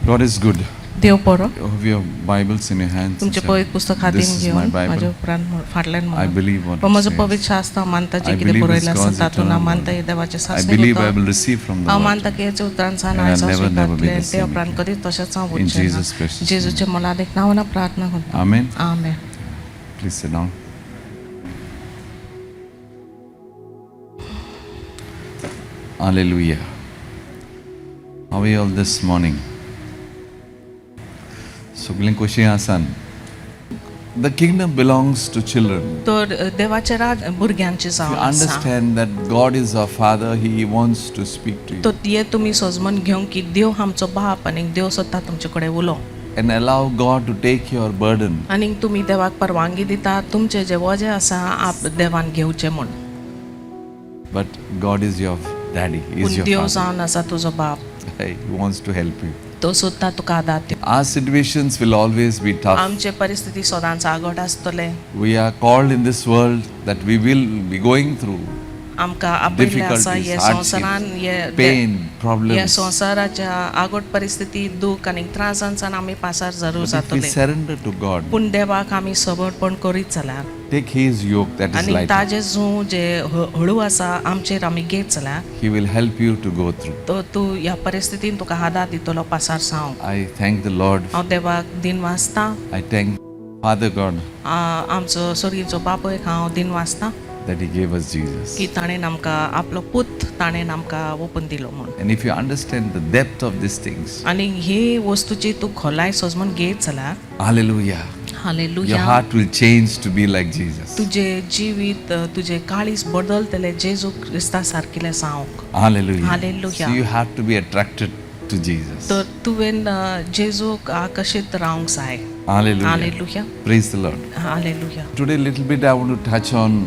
God is good. देव बरो. You have your Bibles in your hands. तुमचे पवित्र पुस्तक हातीन This is my घेवन Bible. माझ्या प्राण फाटल्यान I believe what पण it माझं says. पवित्र शास्त्र मानता जे I कितें believe बरयलें it's आसा God's तातूंत eternal मानता word. हे देवाचे I शास्त्र believe I will receive from the हांव Lord. मानता की हेचे उतरांसान And I'll never be आयसां the same देव प्राण again. कधीच तशेंच हांव In उरचें Jesus' ना. precious जेजूचे मोलादीक नांवान प्रार्थना करता. Amen. Amen. Please sit down. Hallelujah. How are you all this morning? सगळीं कशीं आसान? The kingdom belongs to children. तर देवाचे राज भुरग्यांचे You जावन आसा. understand that God is our Father. He wants to speak to you. तर हे तुमी सोजमन घेवंक की देव आमचो बाप आनी देव सोदता तुमचे कडेन उलो. And allow God to take your burden. आनी तुमी देवाक परवानगी दिता तुमचे जे वजें आसा आप देवान घेवचें म्हूण. But God is your daddy. He is पूण your देव father. जावन आसा तुजो बाप. He wants to help you. तो सोदता तुका आदार दिवंक. Our situations will always be tough. आमचे परिस्थिती सदांच आगोड आसतले. We are called in this world that we will be going through आमकां आपयल्ले आसा हे difficulties, संवसारान hardships, pain, हे problems. संवसाराच्या आगोड परिस्थिती दूख आनी त्रासांसान आमी पासार जरूर But if we जातले. surrender to God, पूण देवाक आमी सबळपण करीत जाल्यार take His yoke that is आनी light, ताजे जूं जे हळू आसा आमचेर आमी घेत जाल्यार He will help you to go through. तो तूं ह्या परिस्थितीन तुका आदार दितलो पासार सावंक. I thank the Lord. हांव देवाक दिन वाचतां. I thank Father God आमचो सोरीचो बापूयक हांव दिन वाचतां that He gave us Jesus. की ताणें आमकां आपलो पूत ताणें आमकां ओपन दिलो म्हूण. And if you understand the depth of these things, आनी ही वस्तूची तूं खोलाय सोजमून घेत जाल्यार hallelujah, your hallelujah heart will change to be like Jesus. तुजे जिवीत तुजे काळीज बदलतले जेजू क्रिस्ता सारकिले जावंक. Hallelujah. Hallelujah. So you have to be attracted to Jesus. तर तुवें जेजूक आकर्शीत रावंक जाय. Hallelujah. Hallelujah. Praise the Lord. Hallelujah. Today, a little bit, I want to touch on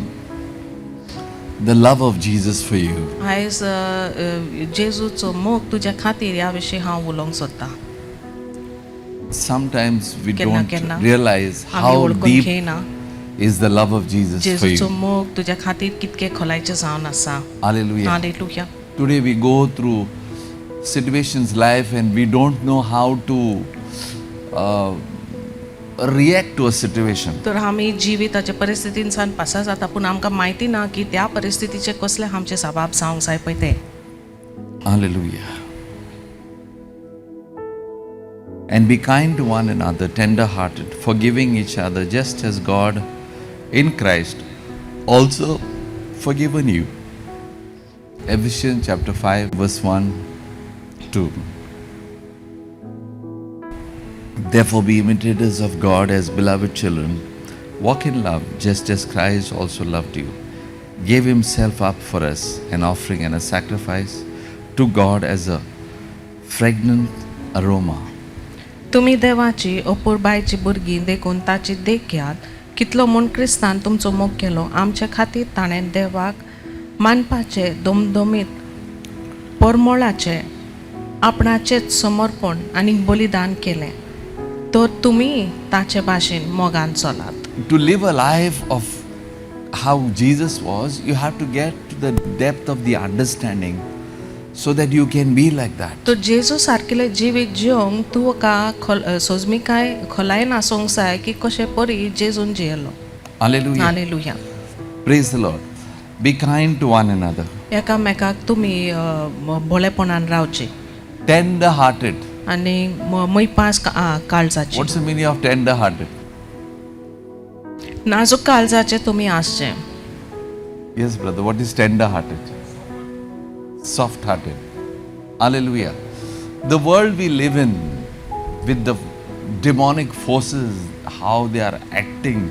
the love of Jesus for you. आयज जेजूचो मोग तुज्या खातीर ह्या विशीं हांव उलोवंक सोदतां. Sometimes we केन्ना don't केन्ना realize आमी how वळखून deep घेयना is the love of Jesus for जेजूचो you. मोग तुज्या खातीर कितके खोलायचे जावन आसा. Hallelujah. Hallelujah. Today we go through situations life and we don't know how to react to a situation. तर आमी जिविताच्या परिस्थितीन सान पासा जाता पूण आमकां म्हायती ना की त्या परिस्थितीचे कसले आमचे सबाब जावंक जाय पळय ते. Hallelujah. And be kind to one another, tender-hearted, forgiving each other, just as God in Christ also forgiven you. Ephesians chapter 5, verse 1, 2. Therefore be imitators of God as beloved children. Walk in love, just as Christ also loved you. Gave himself up for us, an offering and a sacrifice to God as a fragrant aroma. तुमी देवाची अपुरबायची भुरगीं देखून ताची देख घेयात. कितलो म्हूण क्रिस्तान तुमचो मोग केलो. आमचे खातीर ताणें देवाक मानपाचे दोमदोमीत परमोळाचे आपणाचेच समर्पण आनी बलिदान केलें. तर तुमी ताचे भाशेन मोगान चलात. To live a life of how Jesus was, you have to get to the depth of the understanding so that you can be like that. तो जेजू सारकिले जिवीत जिवंक तुका सोजमीकाय खोलायेन आसूंक जाय की कशें परी जेजून जियेलो. Hallelujah. Hallelujah. Praise the Lord. Be kind to one another. एकामेकाक तुमी भोळेपणान रावचे Tender-hearted. आनी मैपास काळजाचे. What's the meaning of tender-hearted? नाजूक काळजाचे तुमी आसचे. Yes, brother. What is tender-hearted? Soft-hearted. Hallelujah. The world we live in, with the demonic forces, how they are acting,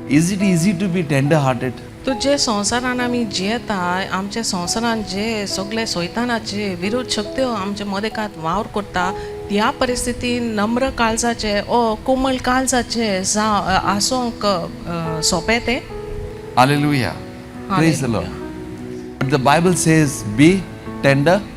is it easy to be tender-hearted? तो जे संवसारान आमी जियेता आमच्या संवसारान जे सगळे सैतानाचे विरोध शक्त्यो आमच्या मदेकात वावर करता ह्या परिस्थितीन नम्र काळजाचे ओ कोमल काळजाचे आसूंक सोंपें तें. Hallelujah. Praise the Lord. But the Bible says, be tender-hearted.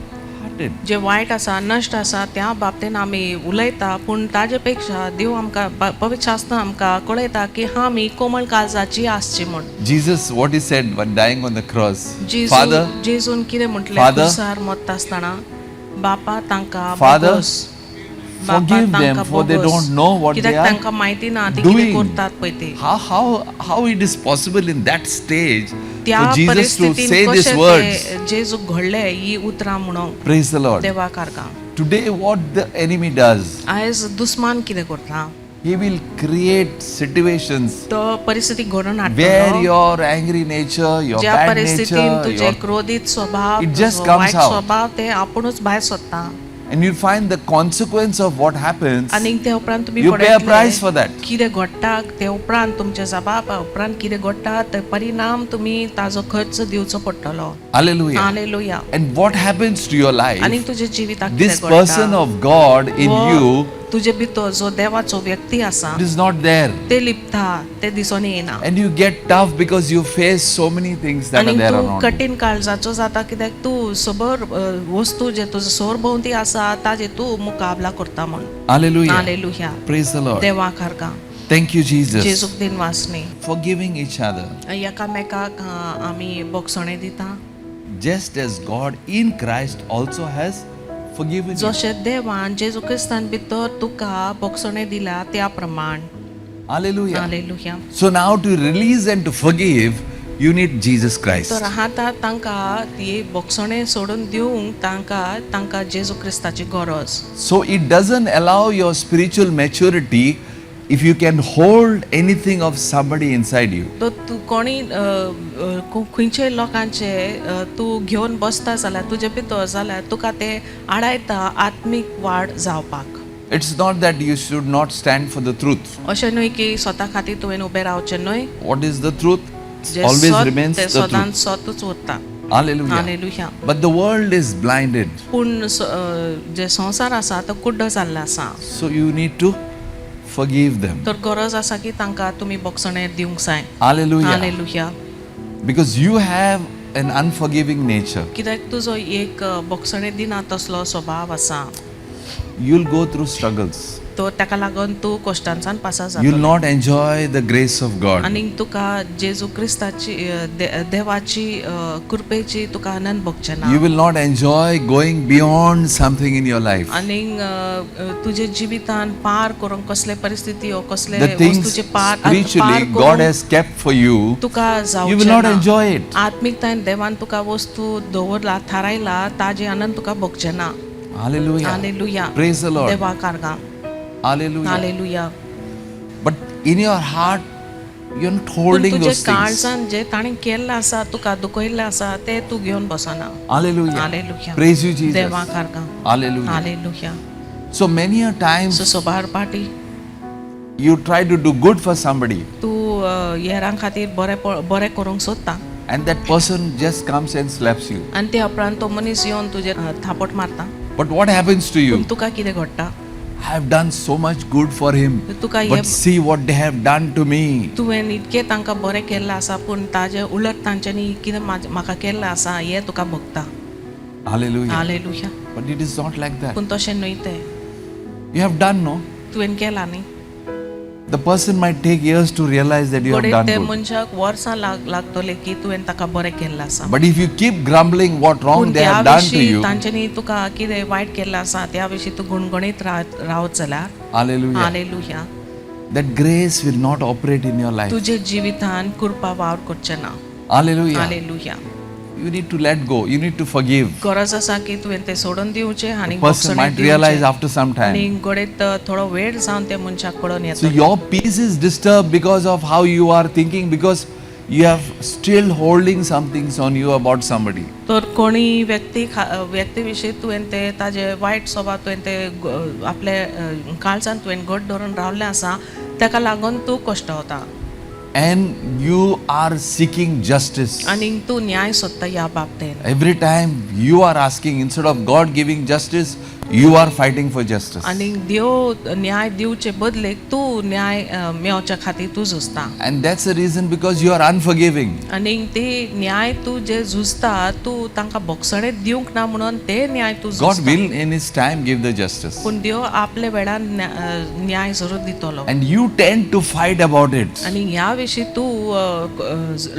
जे वायट आसा नश्ट आसा त्या बाबतीन आमी उलयता पूण ताजे पेक्षा देव आमकां पवित्र शास्त्र आमकां कळयता की आमी कोमल काळजाची आसची म्हूण. Jesus, what he said when dying on the cross, Father, जेजून कितें म्हटलें Father, क्रुसार मरता आसतना बापा तांकां Father, बोगोस. Forgive them, for they don't know what they कित्याक are तांकां माहिती ना ती कितें doing. करतात पळय ते. How it is possible in that stage त्या for Jesus to परिस्थितीन say these कशें words? ते जेजू घडले ही उतरां म्हणून Praise the Lord. देवा कारगा. Today, what the enemy does, आयज दुस्मान कितें करता he will create situations तो परिस्थिती घडोवन where हाडटलो your angry nature, your ज्या bad परिस्थितीन nature, तुजे your, क्रोधीत स्वभाव It just तुजो comes वायट out. स्वभाव ते आपुणूच भायर सरता and you find the consequence of what happens. आनी ते उपरांत तुमी You pay a price for that. कितें घडटा ते उपरांत तुमच्या जबाबा उपरांत कितें घडटा ते परिणाम तुमी ताजो खर्च दिवचो पडटलो. Hallelujah. Hallelujah. And what happens to your life? आनी तुजे जिविताक This कितें person घडटा of God in you तुजे भितर जो देवाचो व्यक्ती आसा is not there. ते लिपता ते दिसोन येना And you get tough because you face so many things that आनी are there तूं around you. कठीण काळजाचो जाता कित्याक तूं सोबर वस्तू जे तुजे सोर भोंवती आसा ताजे तूं मुकाबला करता म्हूण. Hallelujah. Hallelujah. Praise the Lord. देवा कारगा. Thank you, Jesus. जेजूक दिन वासनी. Forgiving each other. एकामेकाक आमी बोगसणे दिता Just as God in Christ also has forgiven you. जशें देवान जेजू क्रिस्तान भितर तुका बोगसणे दिला त्या प्रमाण. Hallelujah. Hallelujah. So now to release and to forgive, you need Jesus Christ. तर आतां तांकां ती बोगसणे सोडून दिवंक तांकां जेजू क्रिस्ताची गरज. So it doesn't allow your spiritual maturity if you can hold anything of somebody inside you. तो तूं कोणी खंयच्याय लोकांचे तूं घेवन बसता जाल्यार तुजे भितर जाल्यार तुका ते आडायता आत्मीक वाड जावपाक. It's not that you should not stand for the truth. अशें न्हय की स्वता खातीर तुवें उबें रावचें न्हय. What is the truth? J Always सत remains ते the सदांच truth. सतूच उरता. Hallelujah. Hallelujah. But the world is blinded. पूण जे संवसार आसा तो कुड्डो जाल्लो आसा. So you need to forgive them. तर गरज आसा की तांकां तुमी बोगसणे दिवंक जाय. Hallelujah. Hallelujah. Because you have an unforgiving nature. कित्याक तुजो एक बोगसणे दिना तसलो स्वभाव आसा. You'll go through struggles. तो ताका लागून तूं कश्टांच्यान पासा You'll जाता. not enjoy the grace of God. आनी तुका जेजू क्रिस्ताची देवाची कृपेची तुका आनंद भोगचे ना. You will not enjoy going beyond something in your life. आनी तुजे जिवितान पार करूंक कसले परिस्थिती ओ कसले The things वस्तूचे पार spiritually God करूंक has kept for you, तुका you will not जावचें enjoy ना. it. आत्मिकतायेन देवान तुका वस्तू दवरला थारायला ताजे आनंद तुका भोगचे ना. Hallelujah. Hallelujah. Praise the Lord. देवा कारगा. Hallelujah. Hallelujah. But in your heart, you're not पूण holding तुजे those things. काळजान जे ताणें केल्लें आसा तुका दुखयल्लें आसा ते तूं घेवन बसना. Hallelujah. Hallelujah. Praise you, Jesus. देवा कारगा. Hallelujah. Hallelujah. So many a times so सोबार party you try to do good for somebody, तूं हेरां खातीर बरें करूंक सोदता and that person just comes and slaps you. आनी ते उपरांत तो मनीस येवन तुजेर थापट मारता. But what happens to पूण you? तुका कितें घडटा? I have done so much good for him, तुका but see what they have done to me. तुवें इतकें तांकां बरें केल्लें आसा पूण ताजे उलट तांच्यांनी कितें म्हाका केल्लें आसा हें तुका भोगता. Hallelujah. Hallelujah. But it is not like that. पूण तशें न्हय तें. You have done, no? तुवें केलां न्ही. The person might take years to realize that you have घडये done ते good. मनशाक वर्सां लागतले की तुवें ताका बरें केल्लें आसा. But if you keep grumbling what wrong पूण they त्या have done to विशीं you, तांच्यांनी तुका कितें वायट केल्लें आसा त्या विशीं तूं गुणगुणीत रावत जाल्यार hallelujah, hallelujah. that grace will not operate in your life. तुजे जिवितान कृपा वावर करचें ना. Hallelujah. Hallelujah. You need to let go. You need to forgive. गरज आसा की तुवें तें सोडून दिवचें आनी The person might realize after some आनी time. घडयत थोडो वेळ जावन त्या मनशाक कळोन So येता. your peace is disturbed because of how you are thinking, because you have still holding some things on you about somebody. तर कोणी व्यक्ती विशीं तुवें ते ताजे वायट स्वभाव तुवें ते आपले काळजान तुवें घट धरून रावल्लें आसा ताका लागून तूं कश्टावता. And you are seeking justice. आनी तूं न्याय सोदता ह्या बाबतींत. Every time you are asking, instead of God giving justice, you are fighting for justice. आनी देव न्याय दिवचे बदलेक तूं न्याय मेळोवच्या खातीर तूं झुजता. And that's the reason, because you are unforgiving. आनी ते न्याय तूं जे झुजता तूं तांकां बोगसणे दिवंक ना म्हणून ते न्याय तूं God झुजता. will in His time give the justice. पूण देव आपले वेळार न्याय जरूर दितलो. And you tend to fight about it. आनी ह्या विशीं तूं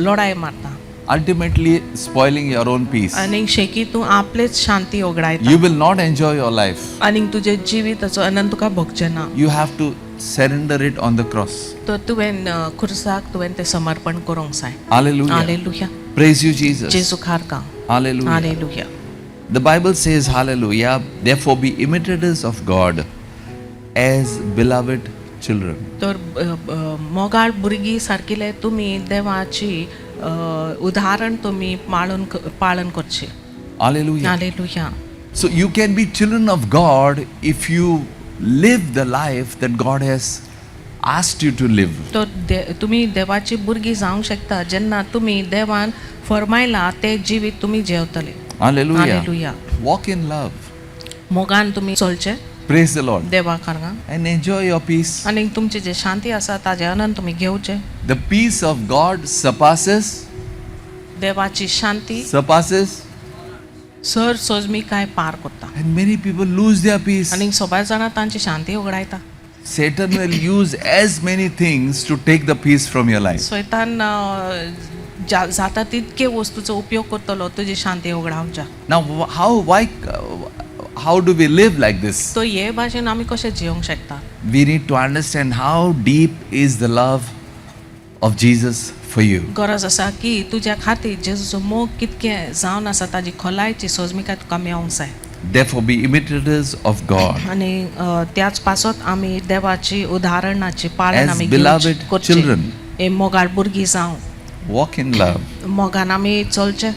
लढाई मारता. ultimately spoiling your own peace. आणि शेकी तूं आपलेच शांती ओगडायता You will not enjoy your life. आणि तुजे जिविताचो आनंद तुका भोगचें ना. You have to surrender it on the cross. तर तुवें खुर्साक तुवें ते समर्पण करूंक जाय. Hallelujah. Hallelujah. Praise you, Jesus. Jeju खारका. Hallelujah. Hallelujah. The Bible says, hallelujah, therefore be imitators of God as beloved children. तर मोगाळ भुरगीं सारकिले तुमी देवाची उदाहरण तुमी पालन करची. Hallelujah. Hallelujah. So you can be children of God if you live the life that God has asked you to live. तर तुमी देवाची भुरगीं जावंक शकता जेन्ना तुमी देवान फरमायला ते जिवीत तुमी जेवतले. Hallelujah. Hallelujah. Walk in love. मोगान तुमी चलचे Praise the Lord. देवा कारगा And enjoy your peace. आणि तुमची जे शांती आसा ताजे आनंद तुमी घेवचे. The peace of God surpasses देवाची शांती सर सोजमी काय पार करता. and many people lose their peace. आणि सगळ्या जाणां तांची शांती उगडायता. Satan will use as many things to take the peace from your life. सैतान जाता तितके वस्तूचो उपयोग करतलो तुजी शांती उगडावच्या. Now how do we live like this? तो हे भाशेन आमी कशें जिवंक शकता. We need to understand how deep is the love of Jesus for you. गरज आसा की तुज्या खातीर जेजूचो मोग कितकें जावन आसा ताजी खोलायची सोजमीकाय तुका मेळोंक जाय. Therefore be imitators of God आणि त्याच पासत आमी देवाची उदाहरणाची पालन as आमी beloved children. ए मोगाळ भुरगीं जावं Walk in love मोगान आमी चलचे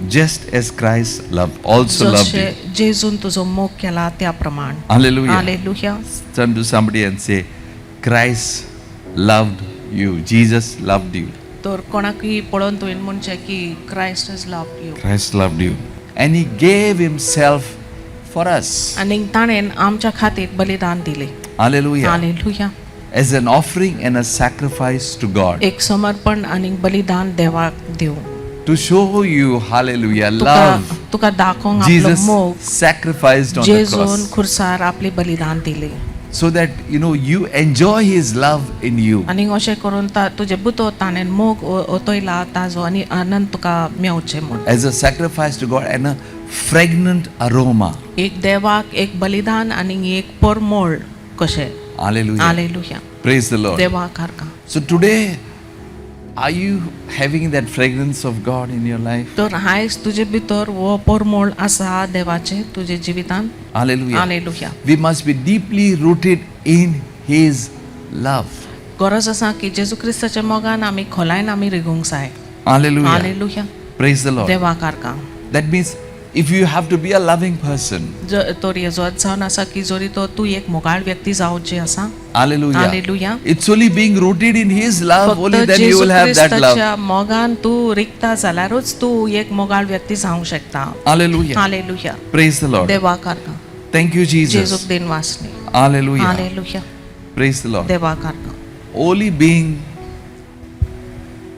just as Christ also loved you. जशें जेजून तुजो मोग केला त्या प्रमाण. Hallelujah. Hallelujah. Turn to somebody and say, Christ loved you. Jesus loved you. तर कोणाकय पळोवन तुवें म्हणचें की Christ has loved you. Christ loved you. And he gave himself for us. आनी ताणें आमच्या खातीर बलिदान दिलें. Hallelujah. Hallelujah. As an offering and a sacrifice to God. एक समर्पण आनी बलिदान देवाक दिवं. To show you, hallelujah, love. तुका दाखोवंक आपलो Jesus मोग sacrificed on the जेजून cross. खुर्सार आपली बलिदान दिली. So that, you enjoy his love in you. आनी अशें करून तुजे भितर ताणें मोग ओतयला ताजो आनी आनंद तुका मेवचें म्हूण. As a sacrifice to God and a fragrant aroma. एक देवाक एक बलिदान आनी एक परमोळ कशें. Hallelujah. Hallelujah. Praise the Lord. देवा कारका. So today, are you having that fragrance of God in your life? तर आयज तुजे भितर वो परमोळ आसा देवाचे तुजे जिवितान. Hallelujah. Hallelujah. We must be deeply rooted in his love. गरज आसा की जेजू क्रिस्ताच्या मोगान आमी खोलायन आमी रिगूंक जाय. Hallelujah. Hallelujah. Praise the Lord. देवा कारका. That means if you have to be a loving person. तर हेजो अर्थ जावन आसा की जरी तो तूं एक मोगाळ व्यक्ती जावची आसा. Hallelujah. Hallelujah. It's only being rooted in his love, only फक्त then you Jesu will have that love. क्रिस्ताच्या मोगान तूं रिकता जाल्यारूच तूं एक मोगाळ व्यक्ती जावंक शकता. Hallelujah. Hallelujah. Praise the Lord. देवा कारका. Thank you, Jesus. जेजूक दिन वासनी. Hallelujah. Hallelujah. Praise the Lord. देवा कारका. Only being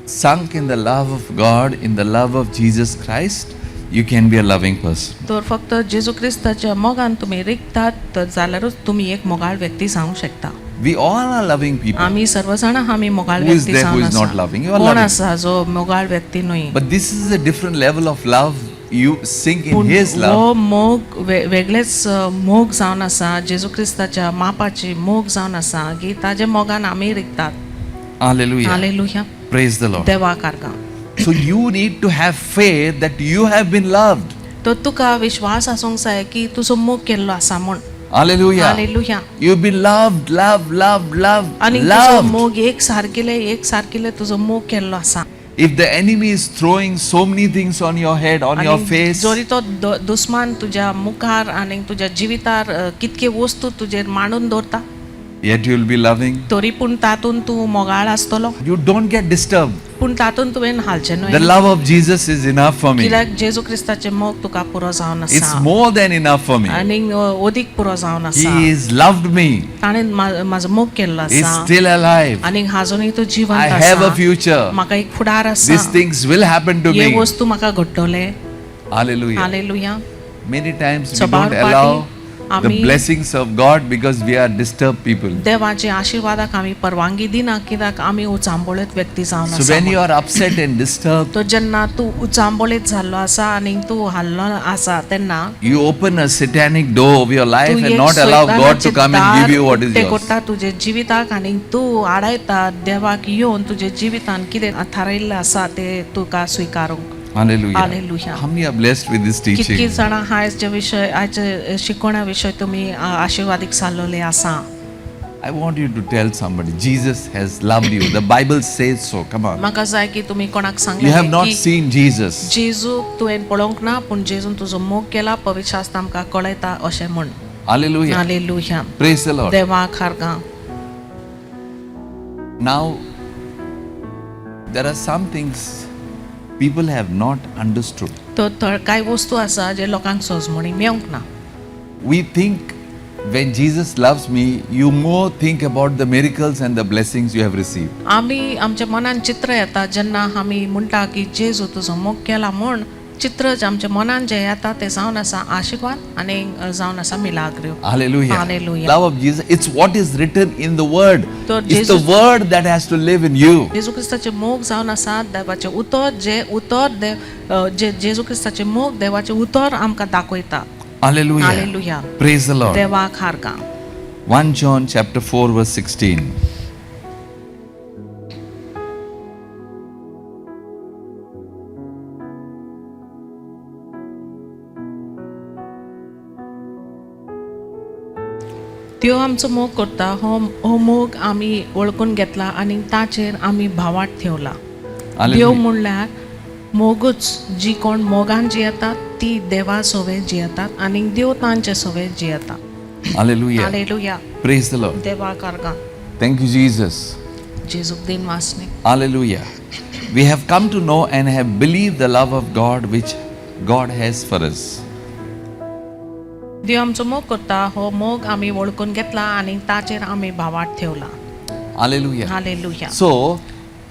sunk in the love of God, in the love of Jesus Christ, you can be a loving person. तर फक्त जेजू क्रिस्ताच्या मोगान तुम्ही रिकतात तर जाल्यारूच तुम्ही एक मोगाळ व्यक्ती जावंक शकता. We all are loving people. आम्ही सर्वजण आम्ही मोगाळ Who is व्यक्ती there who जावन is not loving? You are कोण loving. आसा जो मोगाळ व्यक्ती न्हय. But this is a different level of love. You sink in पूण his love. हो मोग वेगळेच मोग जावन आसा जेजू क्रिस्ताच्या मापाची मोग जावन आसा की ताजे मोगान आमी रिकतात. Hallelujah. Hallelujah. Praise the Lord. देवा कारका. So you need to have faith that you have been loved. तर तुका विश्वास आसूंक जाय की तुजो मोग केल्लो आसा म्हूण. Hallelujah. Hallelujah. You've been loved, loved. आनी तुजो मोग एक सारकिले तुजो मोग केल्लो आसा. If the enemy is throwing so many things on your head, on your face, जरी तो दुश्मन तुझ्या मुखार आणि तुझ्या जिवितार कितके वस्तू तुजेर मांडून दवरता yet you'll be loving. तरी पूण तातून तूं मोगाळ आसतलो. You don't get disturbed. पूण तातून तुवें हालचें The न्हय. love of Jesus is enough for me. कित्याक जेजू क्रिस्ताचें मोग तुका पुरो जावन It's आसा more than enough for me. आनी अदीक पुरो जावन आसा. He has loved me. ताणें म्हाजो मोग केल्लो He's आसा still alive. आनी आजुनूय तो I जिवंत have a आसा. future. म्हाका एक फुडार These आसा. things will happen to hey me. वस्तू म्हाका घडटले. Hallelujah. Hallelujah. Many times we सबार don't allow the आमी blessings of God because we are disturbed people. देवाचे आशीर्वादाक आमी परवानगी दिना कित्याक आमी उचांबोळीत व्यक्ती जावन So आसा when you are upset and disturbed, तो जेन्ना तूं उचांबोळीत जाल्लो आसा आनी तूं हाल्लो आसा तेन्ना you open a satanic door of your life तूं and एक not allow God to सैतानाचें come and दार give you what is उक्तें yours. करता तुजे जिविताक आनी तूं आडायता देवाक येवन तुजे जिवितान कितें थारायिल्लें आसा तें तुका स्विकारूंक Hallelujah. Hallelujah. How many are blessed with this कितकी teaching? जाणां आयचे विशय आयचे शिकोवण्या विशय तुमी आशिर्वादीक जाल्लोले आसा I want you to tell somebody, Jesus has loved you. The Bible says so. Come on. म्हाका जाय की तुमी कोणाक You have सांगलें not की seen Jesus. जेजूक तुवें पळोवंक ना पूण जेजून तुजो मोग केला पवित्र शास्त्र आमकां कळयता अशें म्हण Hallelujah. Hallelujah Praise the Lord. देवाक हारगां Now, there are some things people have not understood. तो कांय वस्तू आसा जे लोकांक सोजमणी मेळोंक ना We think when Jesus loves me, you more think about the miracles and the blessings you have received. आमी आमच्या मनान चित्र येता जेन्ना आमी म्हणटा की जेजू तुजो मोग केला म्हण चित्र जे आमच्या मनान जे येता ते जावन आसा आशिर्वाद आनी जावन आसा मिलाग्र्यो Hallelujah. Hallelujah. Love of Jesus. It's what is written in the Word. So It's the Jesus- Word that has to live in you. जेजू क्रिस्ताचे मोग जावन आसा देवाचे उतर जे जेजू क्रिस्ताचे मोग देवाचे उतर आमकां दाखयता Hallelujah. Hallelujah Praise the Lord. देवाक हारगां 1 John chapter 4 verse 16. त्यो आमचो मोग करता हो मोग आमी वळखून घेतला आनी ताचेर आमी भावाट ठेवला देव Hallelujah. म्हणल्यार मोगूच जी कोण मोगान जियेतात ती देवा सोवे जियेतात आनी देव तांचे सोवे जियेता Hallelujah. Hallelujah Praise the Lord. देवाक हारगां Thank you, Jesus. जेजूक दिन वासने Hallelujah. We have come to know and have believed the love of God which God has for us. देव आमचो मोग करता हो मोग आमी वळखून घेतला आनी ताचेर आमी भावाट ठेवला Hallelujah. Hallelujah So,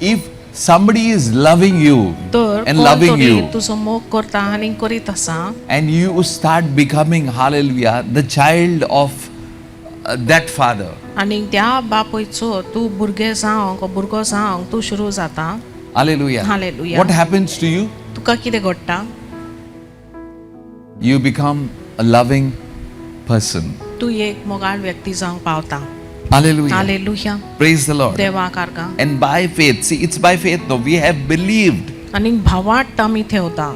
if somebody is loving you तर and कोण loving तरी you, तुजो मोग करता आनी करीत आसा and you start becoming, hallelujah, the child of that father, आनी त्या बापयचो तूं भुरगें जावंक भुरगो जावंक तूं सुरू जाता hallelujah, Hallelujah. what happens to you? तुका कितें घडटा You become a loving person. तूं एक मोगाळ व्यक्ती जावंक पावता Hallelujah. Hallelujah Praise the Lord. देवाक हारगां And by faith, see, it's by faith, no, we have believed आनी भावाट आमी ठेवता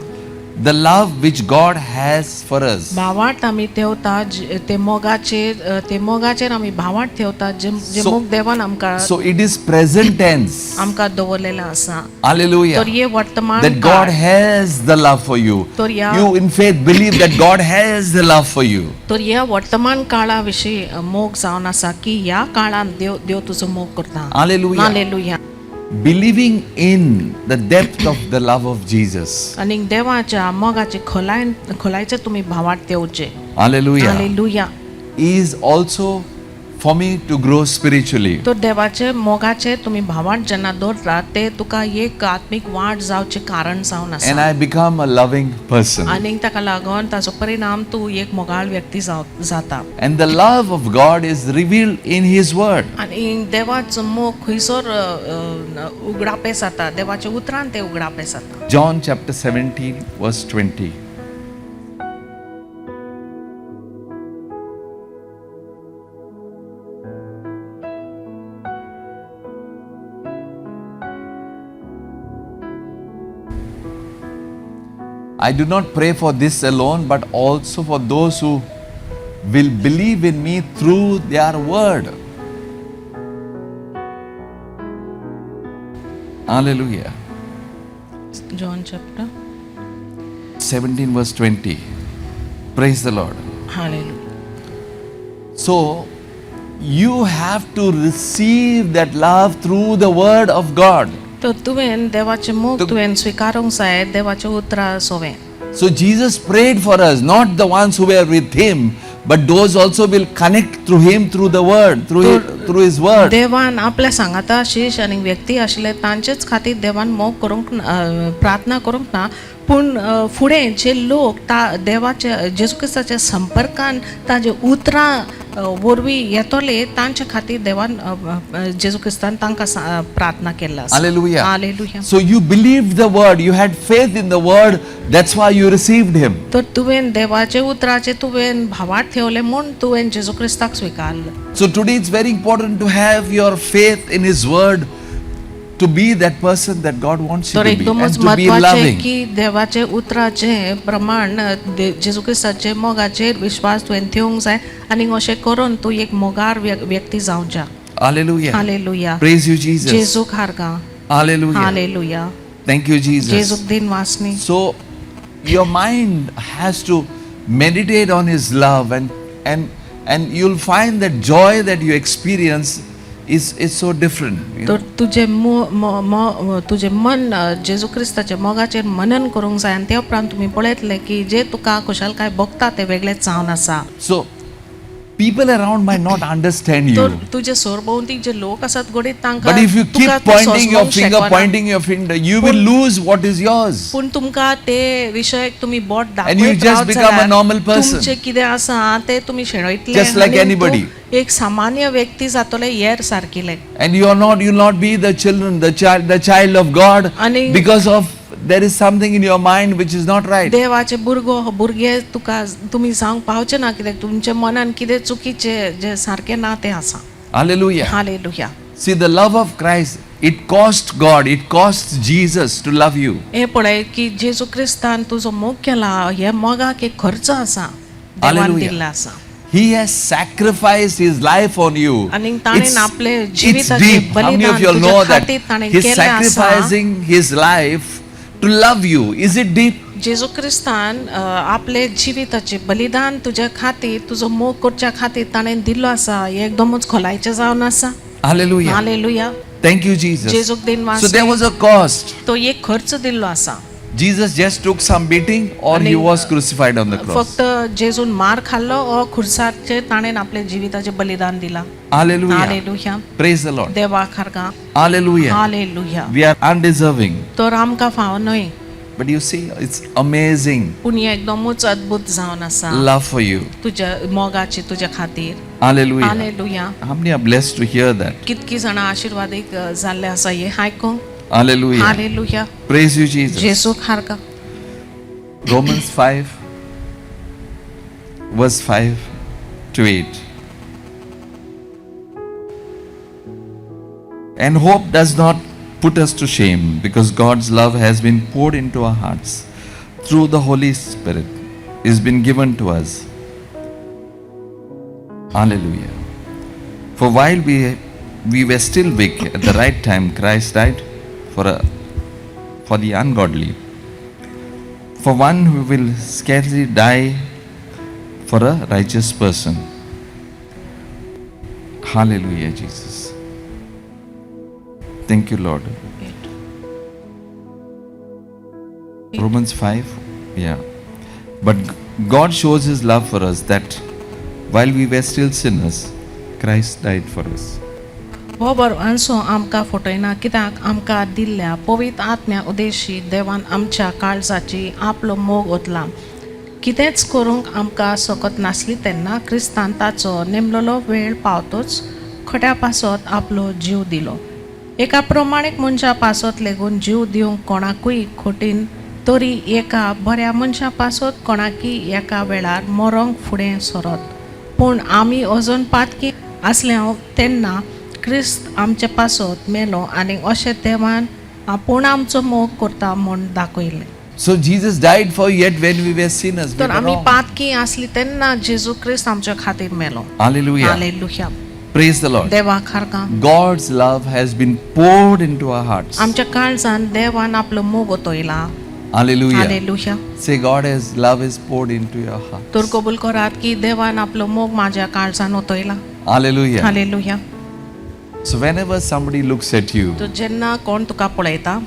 the love which God has for us. भावाट आमी ठेवता ते मोगाचेर आमी भावाट ठेवता जे So- मोग देवान आमकां So it is present tense. आमकां दवरलेलो आसा Hallelujah. तर हे वर्तमान That God has the love for you. तर या You in faith believe that God has the love for you. तर ह्या वर्तमान काळा विशीं मोग जावन आसा की ह्या काळान देव तुजो मोग करता Hallelujah. Hallelujah Believing in the depth of the love of Jesus. आनी देवाच्या मोगाचे खोलायचे तुमी भावाट ठेवचे Hallelujah. Hallelujah Is also for me to grow spiritually. तो देवाचे मोगाचे तुमी भावाट जेन्ना दवरतात ते तुका एक आत्मीक वाड जावचे कारण जावन And आसा I become a loving person. आनी ताका लागून ताचो परिणाम तूं एक मोगाळ व्यक्ती जाता And the love of God is revealed in His Word. आनी देवाचो मोग खंयसर उगडापे जाता देवाच्या उतरान ते उगडापे जाता John chapter 17 verse 20. I do not pray for this alone, but also for those who will believe in me through their word. Hallelujah. John chapter 17 verse 20. Praise the Lord. hallelujah So, you have to receive that love through the word of God. तर तुवें देवाचे मोग तो- तुवें स्विकारूंक जाय देवाचे उतरां सोवें So, Jesus prayed for us, not the ones who were with Him, but those also will connect through Him through the word, through His word. देवान आपल्या सांगाता शीश आनी व्यक्ती आशिल्ले तांचेच खातीर देवान मोग करूंक प्रार्थना करूंक ना पूण फुडें जे लोक देवाच्या जेजू क्रिस्ताच्या संपर्कान ताजे उतरां वरवीं येतले तांचे खातीर देवान जेजू क्रिस्तान तांकां प्रार्थना केला Hallelujah. Hallelujah. So you believed the word, you had faith in the word, that's why you received him. तर तुवें देवाचे उतराचे तुवें भावार्थ ठेवले म्हूण तुवें जेजू क्रिस्ताक स्विकारले. So today it's very important to have your faith in his word, to be that person that God wants you तर to be, एकदमच and to be महत्वाचे loving. की देवाचे उतराचे प्रमाण जेजू क्रिस्ताचे मोगाचेर विश्वास तुवें ठेवूंक जाय आनी अशें करून तूं एक मोगार व्यक्ती जावच्या. Hallelujah. Hallelujah. Praise you, Jesus. जेजूक हारगा. Hallelujah. Hallelujah. Thank you, Jesus. जेजूक दिन वासनी. So your mind has to meditate on his love, and you'll find that joy that you experience is so different. You know? तर तुझे मन जेजू क्रिस्ताच्या मोगाचेर मनन करूंक जाय आनी ते उपरांत तुमी पळयतले की जे तुका खुशालकाय भोगता ते वेगळेच जावन आसा. So people around might not understand you. तर तुजे सोरभोवती जे लोक आसात गोडीत तांकां But if you तुका keep ते pointing your सोंसवंक finger, शकना. pointing your finger, you will lose what is yours. पूण तुमकां ते विशय तुमी बोट And you दाखयत just रावत become a जाल्यार normal person. तुमचें कितें आसा ते तुमी शेणयतले Just like आनी anybody. तूं एक सामान्य व्यक्ती जातले हेर सारकिले. And you'll not be the child of God, आणि- because of there is something in your mind which is not right. देवाचे भुरगे तुका तुमी जावंक पावचे ना कित्याक तुमच्या मनान कितें चुकीचे जे सारके ना ते आसा. Hallelujah. Hallelujah. See, the love of Christ, it cost God, it cost Jesus to love you. हे पळय की जेजू क्रिस्तान तुजो मोग केला हे मोगाक एक खर्च आसा देवान Hallelujah. दिल्लो आसा. He has sacrificed his life on you. आणि ताणें आपले It's जिविताचे deep. How many of बलिदान you all know तुज्या that खातीर ताणें he's केलें आसा. sacrificing his life to love you? Is it deep? जेजू क्रिस्तान आपले जिविताचे बलिदान तुज्या खातीर तुजो मोग करच्या खातीर ताणें दिल्लो आसा हे एकदमच खोलायचे जावन आसा. Hallelujah. Hallelujah. Thank you, Jesus. जेजूक दिन So there was a cost. तो एक खर्च दिल्लो आसा. Jesus just took some beating, or he आणि- was crucified on the cross. फक्त जेजून मार खाल्लो ओ खुर्साचेर ताणें आपले जिविताचे बलिदान दिला. Hallelujah. Hallelujah. Praise the Lord. देवाक हारगा. Hallelujah. Hallelujah. We are undeserving. तर आमकां फाव न्हय But you see, it's amazing पूण हे एकदमूच अद्भुत जावन आसा love for you. तुज्या मोगाची तुज्या खातीर. Hallelujah. Hallelujah. How many are blessed to hear that? कितकी जाणां आशिर्वादीक जाल्ले आसा हे आयकूंक. Hallelujah. Hallelujah. Praise you, Jesus. जेजूक हारगा. Romans 5, verse 5 to 8. And hope does not put us to shame, because God's love has been poured into our hearts through the Holy Spirit is been given to us. Hallelujah. For while we were still weak, at the right time Christ died for the ungodly. For one who will scarcely die for a righteous person. Hallelujah, Jesus. Thank you, Lord. Romans 5, yeah. But God shows his love for us, that while we were still sinners, Christ died for us. हो बरोवंसो आमकां फटयना कित्याक आमकां दिल्ल्या पवित्र आत्म्या उदेशी देवान आमच्या काळजाची आपलो मोग ओतला. कितेंच करूंक आमकां सकत नासली तेन्ना क्रिस्तान ताचो नेमलेलो वेळ पावतोच खोट्या पासत आपलो जीव दिलो. एका प्रमाणीक मनशा पासत लेगून जीव दिवंक कोणाकूय खोटीन, तरी एका बऱ्या मनशा पासत कोणाकी एका वेळार मरोंक फुडें सरत. पूण आमी अजून पातकी आसल्या तेन्ना क्रिस्त आमचे पासत मेलो आनी अशें देवान आपूण आमचो मोग करता म्हूण दाखयलें. So Jesus died for yet when we were sinners. We तर were आमी wrong. पातकी आसली तेन्ना जेजू क्रिस्त आमच्या खातीर मेलो. Hallelujah. Hallelujah. Praise the Lord. देवाक हारगा. God's love has been poured into our hearts. आमच्या काळजान देवान आपलो मोग ओतयला. Hallelujah. Hallelujah. Say, God has love is poured into your heart. तर कबूल करात की देवान आपलो मोग माझ्या काळजान ओतयला. Hallelujah. Hallelujah. So whenever somebody looks at you, तर जेन्ना कोण तुका पळयता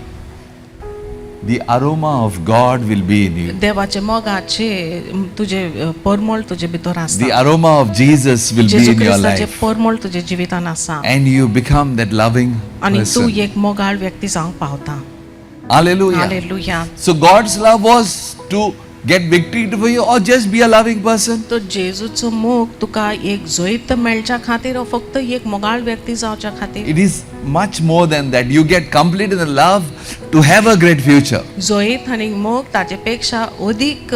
the aroma of God will be in you. देवाचे मोगाचे तुजे परमळ तुजे भितर The आसता. aroma of Jesus will be Jeju in your क्रिस्ताचे life. परमळ तुजे जिवितान आसा And you become that loving आणि तू person. एक मोगाळ व्यक्ती जावंक पावता. Hallelujah. Hallelujah. So God's love was to get victory for you or just be a loving person. तो जेजूचो मोग तुका एक जोईत मेळच्या खातीर व फक्त एक मोगाळ व्यक्ती जावच्या खातीर. It is much more than that. You get complete in the love to have a great future. जोईत आनी मोग ताचे पेक्षा अधिक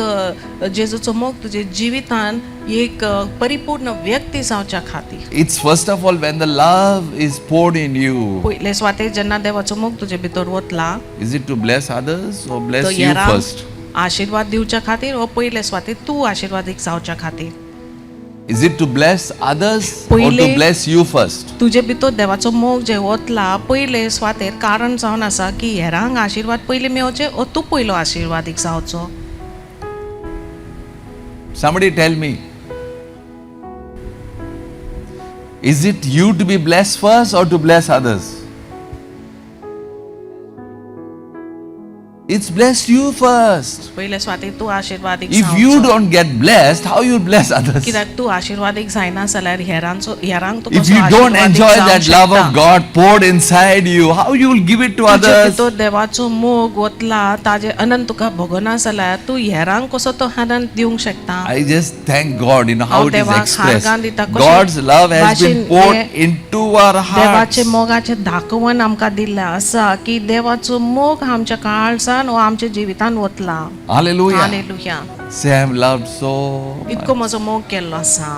जेजूचो मोग तुजे जिवितान एक परिपूर्ण व्यक्ती जावच्या खातीर. It's first of all when the love is poured in you. पयले स्वातेक जेन्ना देवाचो मोग तुजे भितर वतला Is it to bless others or तो bless you हेरांक first? आशीर्वाद दिवच्या खातीर व पयले स्वातेक तूं आशीर्वादीक जावच्या खातीर. Is it to bless others or पहिले- to bless you first? तुजे भितर देवाचो मोग जे वतला पयले स्वातेर कारण जावन आसा की हेरांक आशीर्वाद पयले मेवचे व तूं पयलो आशीर्वादीक जावचो. Somebody tell me. Is it you to be blessed first or to bless others? It's blessed you first. पयले स्वातेक तूं आशीर्वादीक If you जावचो. don't get blessed, how you bless others? कित्याक तूं आशीर्वादीक जायना जाल्यार हेरांक तूं If कसो you don't आशीर्वादीक enjoy जावंक that love शकता. of God poured inside you, how you will give it to तुजे others? भितर देवाचो मोग वतला ताजे आनंद तुका भोगना जाल्यार तूं हेरांक कसो तो आनंद दिवंक शकता. I just thank God, how हांव it is देवाक expressed. हार्गां दिता. कशें God's love has भाशेन been poured hey into our hearts. देवाचे मोगाचे दाखोवन आमकां दिल्लें आसा की देवाचो मोग आमच्या काळजान व आमच्या जिवितान वतला. Hallelujah. Hallelujah. Say, I'm loved so much. इतको म्हजो मोग केल्लो आसा.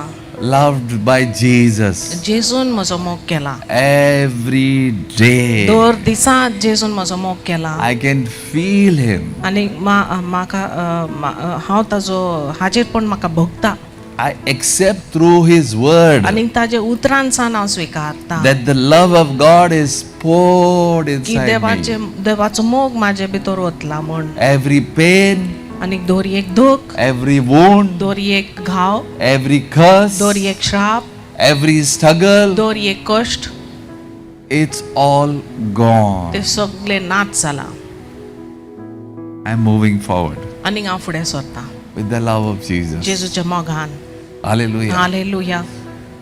Loved by Jesus जेजून म्हजो मोग केला. every day. दर दिसा जेजून म्हजो मोग केला. I can feel Him. आनी म्हाका हांव ताजो हाजेर पण म्हाका भोगता I accept through His word आनी ताजे उतरांसान हांव स्विकारता that the love of God is poured की inside me. देवाचो मोग म्हाजे भितर वतला म्हण. Every pain, आनी दोरी एक दुख, every wound, दोरी एक घाव, every curse, दोरी एक श्राप, every struggle, दोरी एक कश्ट, it's all gone. ते सगळे नाच जाला. I'm moving forward आनी हांव फुडें सरता with the love of Jesus. जेजूच्या मोगान. Hallelujah. Hallelujah.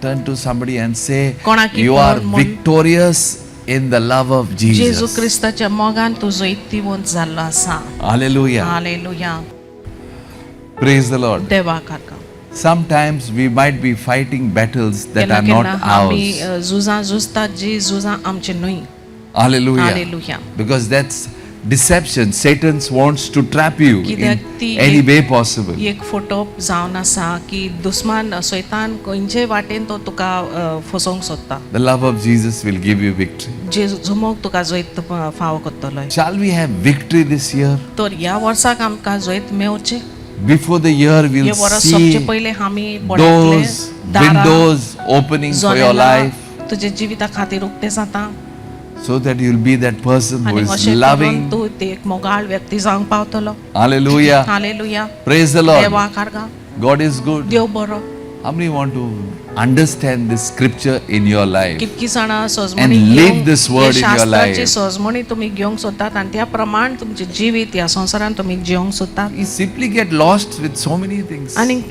Turn to somebody and say, कोणाकी you are पळोवन म्हण, victorious in the love of Jeju Jesus. क्रिस्ताच्या मोगान तुजो इतिवंत जाल्लो आसा. Hallelujah. Hallelujah. Praise the Lord. देवाक आर्गा. Sometimes we might be fighting battles that केन्ना are not केन्ना आमी ours. झुजां झुजतात जी झुजां आमची न्हय. Hallelujah. Hallelujah. Because that's deception. Satan wants to trap you कित्याक in ती any way possible. एक फोटो जावन आसा की दुस्मान सैतान खंयचे वाटेन तो तुका फसोवंक सोदता. The love of Jesus will give you victory. जेजूचो मोग तुका जैत फावो करतलो. Shall we have victory this year? तर ह्या वर्साक आमकां जैत मेवचे. Before the year, हे we'll वर्स see सोंपचे पयले आमी पळयतले doors, windows opening for your life, तुजे जिविता खातीर उक्ते जाता. so that you'll be that person who आनी is अशें करून loving. तूं ते एक मोगाळ व्यक्ती जावंक पावतलो. Hallelujah. Hallelujah. Praise the Lord. देवाक आर्गा. God is good. देव बरो. How many want to understand this scripture in your life? कितकी जाणां सजमणी And live घेवंक, this word hey in your शास्त्राची life. सजमणी तुम्ही घेवंक सोदतात आणि त्या प्रमाण तुमचे जिवीत ह्या संवसारान तुम्ही जिवंक सोदतात. We simply get lost with so many things. आणि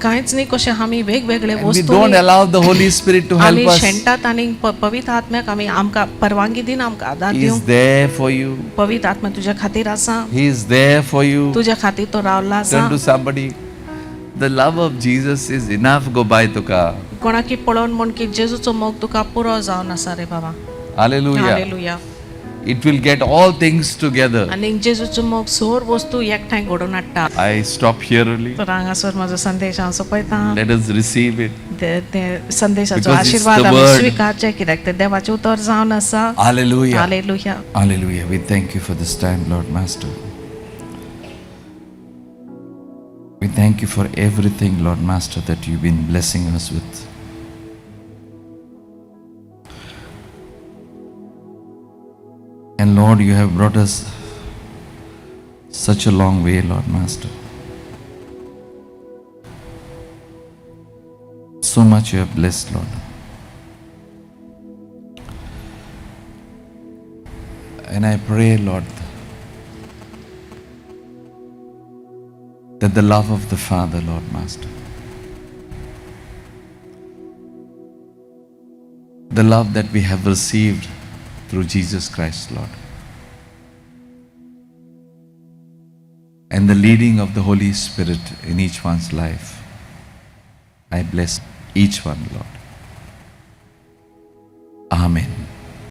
कांयच न्ही कशें आमी वेगवेगळे And we वस्तू don't allow the Holy Spirit to आमी help us. शेणटात आणि पवित्र आत्म्याक आमी आमकां परवानगी दिन आमकां आदार He is दिवंक. there for you. पवित्र आत्मा तुज्या खातीर आसा. He is there for you. तुज्या खातीर तो रावला आसा. Turn to somebody. The love of Jesus is enough. Go by tuka. कोणाकी पळोवन म्हण की जेजूचो मोग तुका पुरो जावन आसा रे बाबा. Hallelujah. Hallelujah. It will get all things together. आनी जेजूचो मोग सोर वस्तू एकठांय घडोवन हाडटा. I stop here only. तर हांगासर म्हजो संदेश हांव सोंपयतां. Let us receive it. ते संदेशाचो Because it's आशीर्वाद the आमी word. स्विकारचे कित्याक ते देवाचे उतर जावन आसा. Hallelujah. Hallelujah. Hallelujah. We thank you for this time, Lord Master. We thank you for everything, Lord Master, that you've been blessing us with. And Lord, you have brought us such a long way, Lord Master. So much you have blessed, Lord. And I pray, Lord, that the love of the Father, Lord Master, the love that we have received through Jesus Christ, Lord, and the leading of the Holy Spirit in each one's life. I bless each one, Lord. Amen.